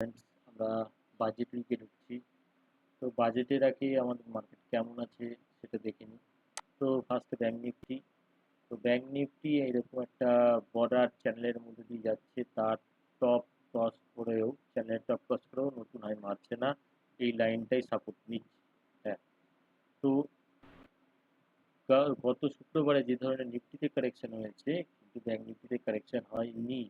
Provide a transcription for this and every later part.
Friends, আমরা budget উইকে ঢুকছি। তো বাজেটের আগে আমাদের মার্কেট কেমন আছে সেটা দেখে নিই। তো ফার্স্টে ব্যাংক নিফটি। তো ব্যাংক নিফটি এইরকম একটা বর্ডার চ্যানেলের মধ্যে দিয়ে যাচ্ছে, তার টপ ক্রস করেও চ্যানেলের টপ ক্রস করেও নতুন হাই মারছে না, এই লাইনটাই সাপোর্ট নিচ্ছে। হ্যাঁ। তো গত শুক্রবারে যে ধরনের নিফটিতে কারেকশন হয়েছে, কিন্তু ব্যাংক নিফটিতে কারেকশন হয়নি।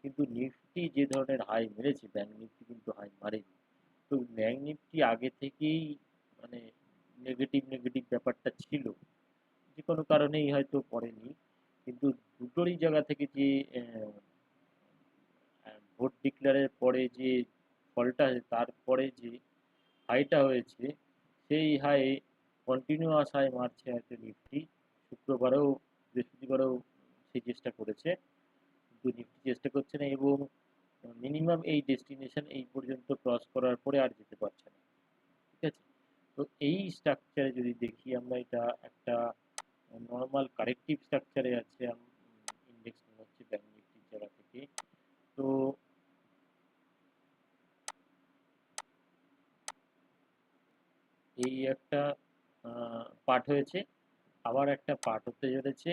কিন্তু নিফটি যে ধরনের হাই মেরেছে, ব্যাংক নিফটি কিন্তু হাই মারেনি। তো ব্যাংক নিফটি আগে থেকেই মানে নেগেটিভ নেগেটিভ ব্যাপারটা ছিল, যে কোনো কারণেই হয়তো পড়েনি। কিন্তু দুটোরই জায়গা থেকে যে ভোট ডিক্লেয়ারের পরে যে ফলটা, তারপরে যে হাইটা হয়েছে, সেই হাই কন্টিনিউয়াস হাই মারছে হয়তো নিফটি। শুক্রবারেও বৃহস্পতিবারেও সেই চেষ্টা করেছে, কিন্তু নিফটি চেষ্টা করছে না, এবং মিনিমাম এই ডেস্টিনেশন এই পর্যন্ত ক্রস করার পরে আর যেতে পারছে না। ঠিক আছে। তো এই স্ট্রাকচারে যদি দেখি আমরা, এটা একটা নর্মাল কারেক্টিভ স্ট্রাকচারে আছে। ইন্ডেক্স মনে হচ্ছে ব্যাংক নিফটির জায়গা থেকে। তো এই একটা পার্ট হয়েছে, আবার একটা পার্ট হতে চলেছে।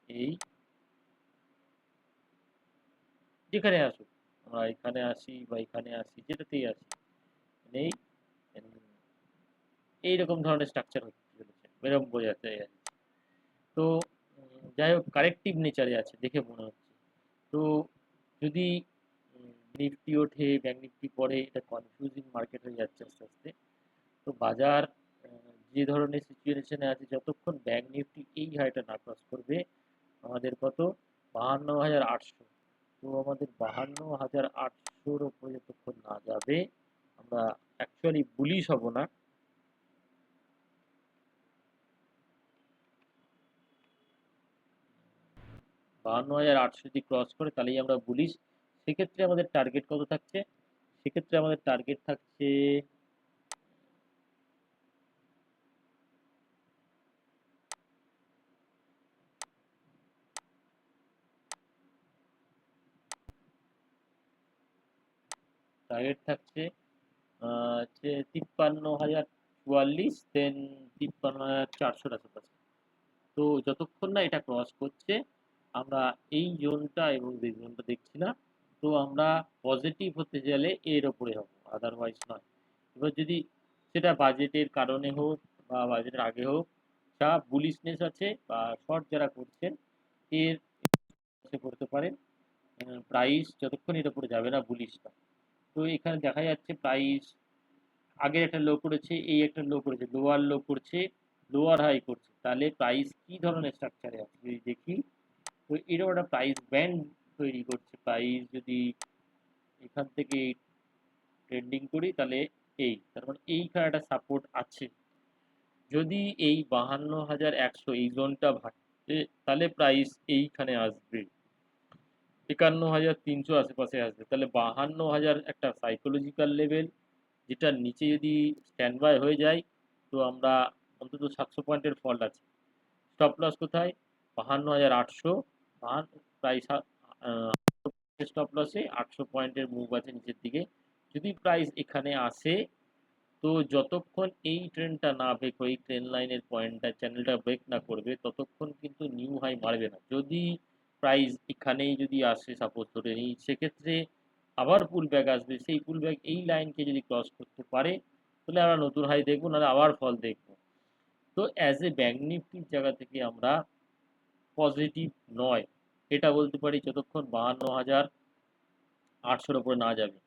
এই যেখানে আসুক, আমরা এখানে আসি বা এখানে আসি, যেটাতেই আসি, মানে এইরকম ধরনের স্ট্রাকচার হতে চলেছে, এরকম বোঝাতে যায়। তো যাই হোক, কারেক্টিভ নেচারে আছে দেখে মনে হচ্ছে। তো যদি নিফটি ওঠে, ব্যাংক নিফটি পড়ে, এটা কনফিউজিং মার্কেট হয়ে যাচ্ছে আস্তে আস্তে। তো বাজার যে ধরনের সিচুয়েশনে আছে, যতক্ষণ ব্যাংক নিফটি এই হাইটা না ক্রস করবে, আমাদের কত, 52,800। তো আমাদের 52,800 উপরে যতক্ষণ না যাবে, আমরা অ্যাকচুয়ালি বুলিশ হব না। 52,800 যদি ক্রস করে, তাহলেই আমরা বুলিশ। সেক্ষেত্রে আমাদের টার্গেট কত থাকছে? সেক্ষেত্রে আমাদের টার্গেট থাকছে, টার্গেট থাকছে হচ্ছে 53,044, দেন 53,400 আশেপাশে। তো যতক্ষণ না এটা ক্রস করছে, আমরা এই জোনটা এবং যে জোনটা দেখছি না, তো আমরা পজিটিভ হতে গেলে এর ওপরে হবো, আদারওয়াইজ নয়। এবার যদি সেটা বাজেটের কারণে হোক বা বাজেটের আগে হোক, যা বুলিশনেস আছে বা শর্ট যারা করছেন, এর করতে পারেন। প্রাইস যতক্ষণ এর উপরে যাবে না, বুলিশটা। তো এখানে দেখা যাচ্ছে প্রাইস আগের একটা লো করেছে, এই একটা লো করেছে, লোয়ার লো করছে, লোয়ার হাই করছে, তাহলে প্রাইস কি ধরনের স্ট্রাকচারে আছে যদি দেখি, তো এরকম একটা প্রাইস ব্যান্ড তৈরি করছে। প্রাইস যদি এখান থেকে ট্রেন্ডিং করি, তাহলে তার মানে এইখানে একটা সাপোর্ট আছে। যদি এই 52,100 এই জোনটা ভাঙে, তাহলে প্রাইস এইখানে আসবে, 51,300 আশেপাশে আসবে। তাহলে 52,000 একটা সাইকোলজিক্যাল লেভেল, যেটার নিচে যদি স্ট্যান্ড বাই হয়ে যায়, তো আমরা অন্তত 700 পয়েন্টের ফল্ট আছে। স্টপ লস কোথায়? 52,800। প্রাইস স্টপ লসে 800 পয়েন্টের মুভ আছে নিচের দিকে। যদি প্রাইস এখানে আসে, তো যতক্ষণ এই ট্রেনটা না ব্রেক হয়, এই ট্রেন লাইনের পয়েন্টটা চ্যানেলটা ব্রেক না করবে, ততক্ষণ কিন্তু নিউ হাই মারবে না। যদি প্রাইস এখানেই যদি আসে, সাপোজ ধরে নিই, সেক্ষেত্রে আবার পুল ব্যাক আসবে। সেই পুল ব্যাক এই লাইনকে যদি ক্রস করতে পারে, তাহলে আমরা নতুন হাই দেখবো, নাহলে আবার ফল দেখবো। তো অ্যাজ এ ব্যাংক নিফটির জায়গা থেকে আমরা পজিটিভ নয়, এটা বলতে পারি, যতক্ষণ 52,800 উপরে না যাবে।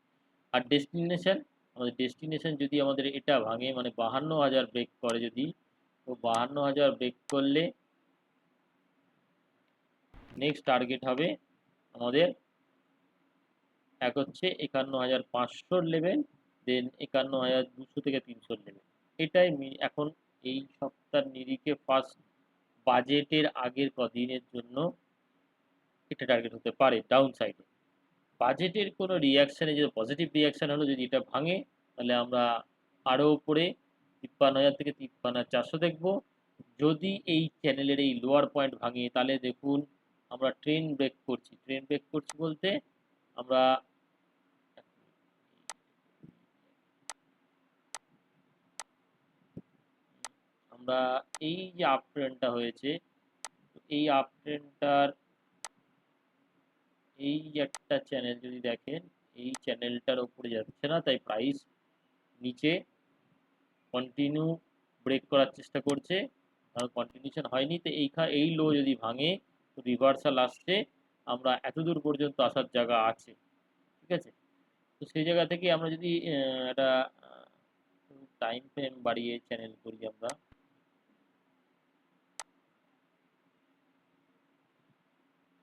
আর ডেস্টিনেশন, আমাদের ডেস্টিনেশন যদি আমাদের এটা ভাঙে, মানে 52,000 ব্রেক করে যদি, তো 52,000 ব্রেক করলে নেক্সট টার্গেট হবে আমাদের, এক হচ্ছে 51,500 লেভেল, দেন 51,200 থেকে 300 লেভেল। এটাই এখন এই সপ্তাহের নিরিখে ফার্স্ট বাজেটের আগের কদিনের জন্য এটা টার্গেট হতে পারে ডাউন সাইডে। বাজেটের কোনো রিয়াকশানে, যদি পজিটিভ রিয়াকশান হলো, যদি এটা ভাঙে, তাহলে আমরা আরও উপরে 53,000 থেকে 53,400 দেখব। যদি এই চ্যানেলের এই লোয়ার পয়েন্ট ভাঙে, তাহলে দেখুন আমরা ট্রেন ব্রেক করছি। ট্রেন ব্রেক করছি বলতে আমরা আমরা এই যে আপ ট্রেন্ডটা হয়েছে, এই আপ ট্রেন্ডটার এই যে একটা চ্যানেল যদি দেখেন, এই চ্যানেলটার উপরে যাচ্ছে না, তাই প্রাইস নিচে কন্টিনিউ ব্রেক করার চেষ্টা করছে, কারণ কন্টিনিউশন হয়নি। তো এই লো যদি ভাঙে তো রিভার্সাল আসছে, আমরা এতদূর পর্যন্ত আসার জায়গা আছে, ঠিক আছে। তো সেই জায়গা থেকে আমরা যদি একটা টাইম ফ্রেম বাড়িয়ে চ্যানেল করি আমরা,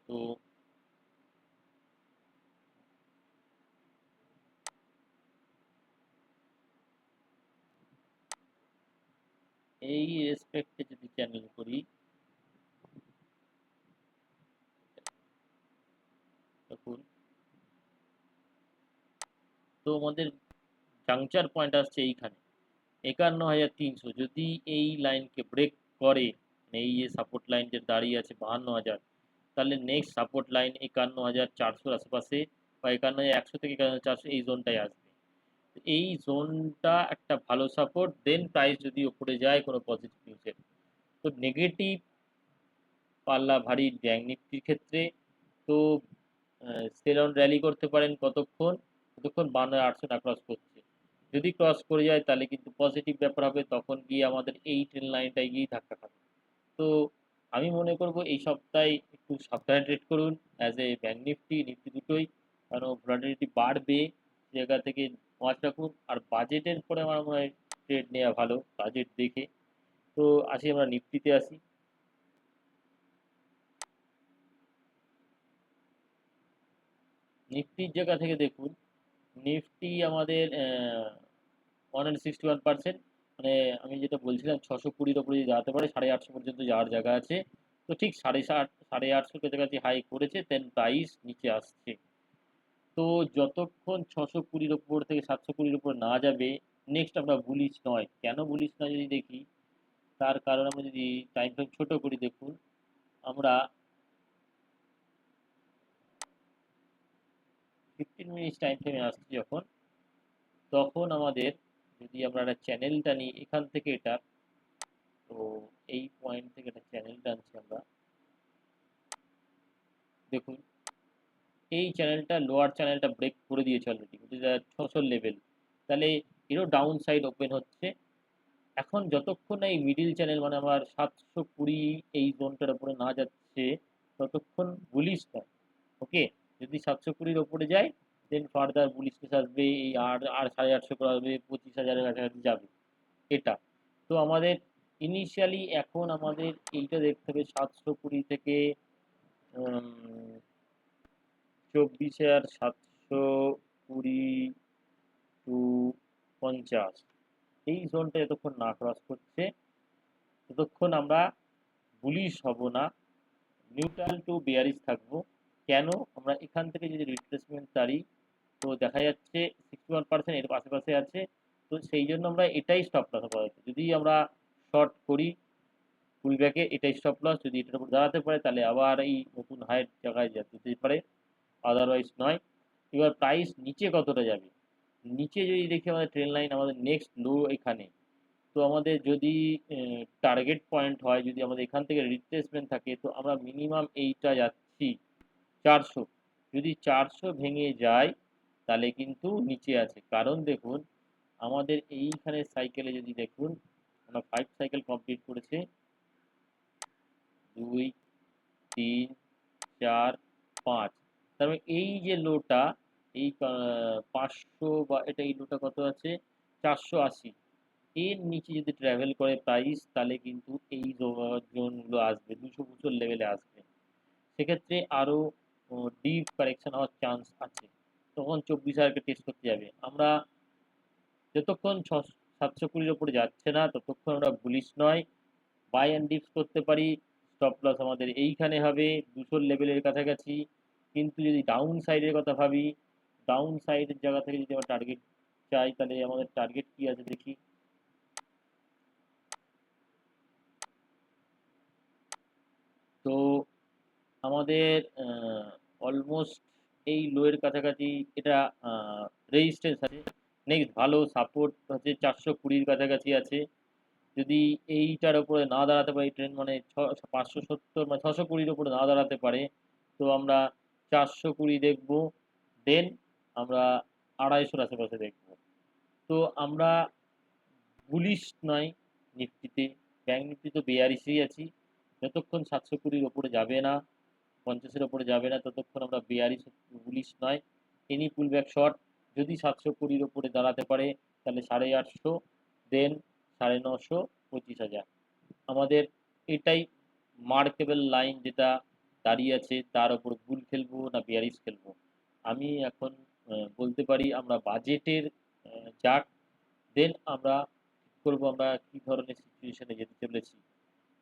তো এই রেসপেক্টে যদি চ্যানেল করি, দেখুন তো আমাদের জাংচার পয়েন্ট আসছে এইখানে 51,300। যদি এই লাইনকে ব্রেক করে, মানে এই যে সাপোর্ট লাইন যে দাঁড়িয়ে আছে 52,000, তাহলে নেক্সট সাপোর্ট লাইন 51,400 আশেপাশে, বা 51,100 থেকে 51,400 এই জোনটায় আসবে। এই জোনটা একটা ভালো সাপোর্ট। দেন প্রাইস যদি উপরে যায় কোনো পজিটিভ নিউজের, তো নেগেটিভ পাল্লা ভারী ব্যাংক নিফটির ক্ষেত্রে, তো সেল অন র্যালি করতে পারেন কতক্ষণ, যতক্ষণ 52,800 না ক্রস করছে। যদি ক্রস করে যায় তাহলে কিন্তু পজিটিভ ব্যাপার হবে, তখন গিয়ে আমাদের এই ট্রেন লাইনটায় গিয়েই ধাক্কা খাবে। তো আমি মনে করব এই সপ্তাহে একটু সাবধানে ট্রেড করুন as a bank Nifty Nifty দুটোই, কারণ ভোলাটিলিটি বাড়বে, জায়গা থেকে ওয়াচ রাখুন। আর বাজেটের পরে আমার মনে হয় ট্রেড নেওয়া ভালো, বাজেট দেখে। তো আসি আমরা নিফটিতে আসি। নিফটির জায়গা থেকে দেখুন, নিফটি আমাদের 161%, মানে আমি যেটা বলছিলাম 620-র উপরে যদি দাঁড়াতে পারে 850 পর্যন্ত যাওয়ার জায়গা আছে। তো ঠিক 850 কাছাকাছি হাই করেছে, দেন প্রাইস নিচে আসছে। তো যতক্ষণ 620-র উপর থেকে 720-র উপর না যাবে, নেক্সট আমরা বুলিশ নয়। কেন বুলিশ নয় যদি দেখি, তার কারণ আমরা যদি টাইম ফ্রেম ছোট করি, দেখুন আমরা 15 মিনিট টাইম ফ্রেমে আসছি যখন, তখন আমাদের যদি আমরা একটা চ্যানেলটা নিই এখান থেকে, এটা তো এই পয়েন্ট থেকে একটা চ্যানেল টানছি আমরা, দেখুন এই চ্যানেলটা লোয়ার চ্যানেলটা ব্রেক করে দিয়েছে অলরেডি, 600 লেভেল। তাহলে এরও ডাউন সাইড ওপেন হচ্ছে। এখন যতক্ষণ না এই মিডিল চ্যানেল, মানে আমার 720 এই জোনটার উপরে না যাচ্ছে, ততক্ষণ বুলিশ নয়। ওকে, যদি 720-র ওপরে যায়, দেন ফার্দার বুলিশনেস আসবে, এই আর আর 850 করে আসবে, 25,000-এর কাছাকাছি যাবে এটা। তো আমাদের ইনিশিয়ালি এখন আমাদের এইটা দেখতে হবে 720 থেকে 24,720 টু 50, এই জোনটা যতক্ষণ না ক্রস করছে ততক্ষণ আমরা বুলিশ হব না, নিউট্রাল টু বেয়ারিশ থাকবো। কেন, আমরা এখান থেকে যদি রিট্রেসমেন্ট তারি, তো দেখা যাচ্ছে 61% এর আশেপাশে আছে। তো সেই জন্য আমরা এটাই স্টপ লস হওয়া হয়েছে। যদি আমরা শর্ট করি পুলব্যাকে, এটাই স্টপ লস। যদি এটার উপর দাঁড়াতে পারে তাহলে আবার এই নতুন হাইয়ের জায়গায় যেতে পারে, আদারওয়াইজ নয়। এবার প্রাইস নিচে কতটা যাবে, নিচে যদি দেখি আমাদের ট্রেন লাইন, আমাদের নেক্সট লো এখানে। তো আমাদের যদি টার্গেট পয়েন্ট হয়, যদি আমাদের এখান থেকে রিট্রেসমেন্ট থাকে, তো আমরা মিনিমাম এইটা যাচ্ছি 400। যদি 400 ভেঙে যায় তাহলে কিন্তু নিচে আছে। কারণ দেখুন আমাদের এইখানে সাইকেলে যদি দেখুন, আমরা 5 সাইকেল কমপ্লিট করেছে, 2, 3, 4, 5। তারপরে এই যে লোটা, এই 500, বা এটা এই লোটা কত আছে 480, এর নিচে যদি ট্রাভেল করে প্রাইস, তাহলে কিন্তু এই জোনগুলো আসবে, 200 লেভেলে আসবে। সেক্ষেত্রে আরও ডিপ কারেকশন হওয়ার চান্স আছে, তখন 24,000-কে টেস্ট করতে যাবে। আমরা যতক্ষণ 720-র উপরে যাচ্ছে না ততক্ষণ আমরা বুলিশ নয়, বাই অ্যান্ড ডিপস করতে পারি। স্টপ লস আমাদের এইখানে হবে 200 লেভেলের কাছাকাছি। কিন্তু যদি ডাউন সাইডের কথা ভাবি, ডাউন সাইডের জায়গা থেকে যদি আমরা টার্গেট চাই, তাহলে আমাদের টার্গেট কি আছে দেখি। তো আমাদের অলমোস্ট এই লোয়ের কাছাকাছি এটা রেজিস্ট্যান্স আছে। নেক্সট ভালো সাপোর্ট হচ্ছে 420-র কাছাকাছি আছে। যদি এইটার উপরে না দাঁড়াতে পারে, ট্রেন্ড মানে 570 মানে 620 উপরে না দাঁড়াতে পারে, তো আমরা 420 দেখব, দেন আমরা 250 আশেপাশে দেখব। তো আমরা বুলিশ নয় নিফটিতে, ব্যাংক নিফটি তো বেয়ারিশেই আছি। যতক্ষণ 720 ওপরে যাবে না, 50-এর ওপরে যাবে না, ততক্ষণ আমরা বেয়ারিশ, বুলিশ নয়। এনি পুলব্যাক শর্ট যদি 720 ওপরে দাঁড়াতে পারে তাহলে 850, দেন 950, 25,000 আমাদের এটাই মার্কেবল লাইন, যেটা দাঁড়িয়ে আছে তার উপর বুল খেলবো না বিয়ারিশ খেলবো। আমি এখন বলতে পারি আমরা বাজেটের যাক, দেন আমরা ঠিক করবো আমরা কি ধরনের সিচুয়েশনে যেতে চলেছি।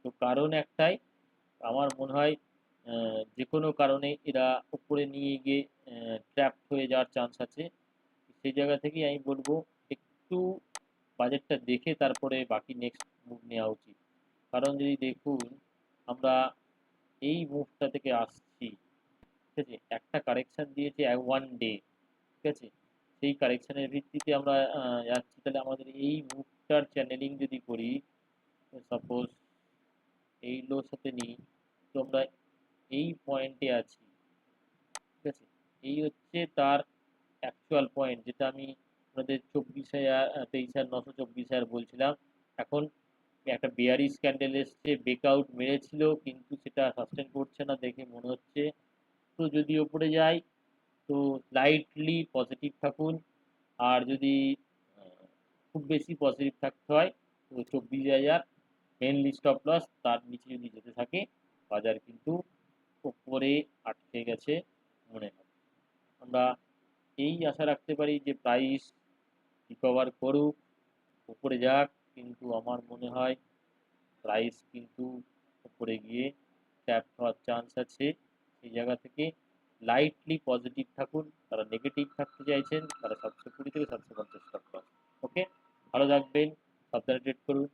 তো কারণ একটাই, আমার মনে হয় যে কোনো কারণে এরা উপরে নিয়ে গিয়ে ট্র্যাপ হয়ে যাওয়ার চান্স আছে। সেই জায়গা থেকেই আমি বলবো একটু বাজেটটা দেখে তারপরে বাকি নেক্সট মুভ নেওয়া উচিত। কারণ যদি দেখুন আমরা এই মুভটা থেকে আসছি, ঠিক আছে, একটা কারেকশন দিয়েছে 1 ডে, ঠিক আছে, সেই কারেকশনের ভিত্তিতে আমরা যাচ্ছি। তাহলে আমাদের এই মুভটার চ্যানেলিং যদি করি, সাপোজ এই লোর সাথে নিই, তো আমরা এই পয়েন্টে আছি, ঠিক আছে, এই হচ্ছে তার অ্যাকচুয়াল পয়েন্ট, যেটা আমি আপনাদের 23,924 বলছিলাম। এখন একটা বেয়ারিশ ক্যান্ডেল এসছে, ব্রেকআউট মেরেছিল, কিন্তু সেটা সাস্টেন করছে না দেখে মনে হচ্ছে। তো যদি ওপরে যায় তো স্লাইটলি পজিটিভ থাকুন, আর যদি খুব বেশি পজিটিভ থাকতে হয় তো 24,000 মেনলি স্টপ লস, তার নিচে যদি যেতে থাকে বাজার কিন্তু ওপরে আটকে গেছে মনে হয়। আমরা এই আশা রাখতে পারি যে প্রাইস রিকভার করুক, উপরে যাক, কিন্তু আমার মনে হয় প্রাইস কিন্তু উপরে গিয়ে ট্যাপ হওয়ার চান্স আছে। সেই জায়গা থেকে লাইটলি পজিটিভ থাকুন, তারা নেগেটিভ থাকতে চাইছেন তারা 720 থেকে 750 স্টপ লস। ওকে, ভালো থাকবেন, সাবধানে ট্রেড করুন।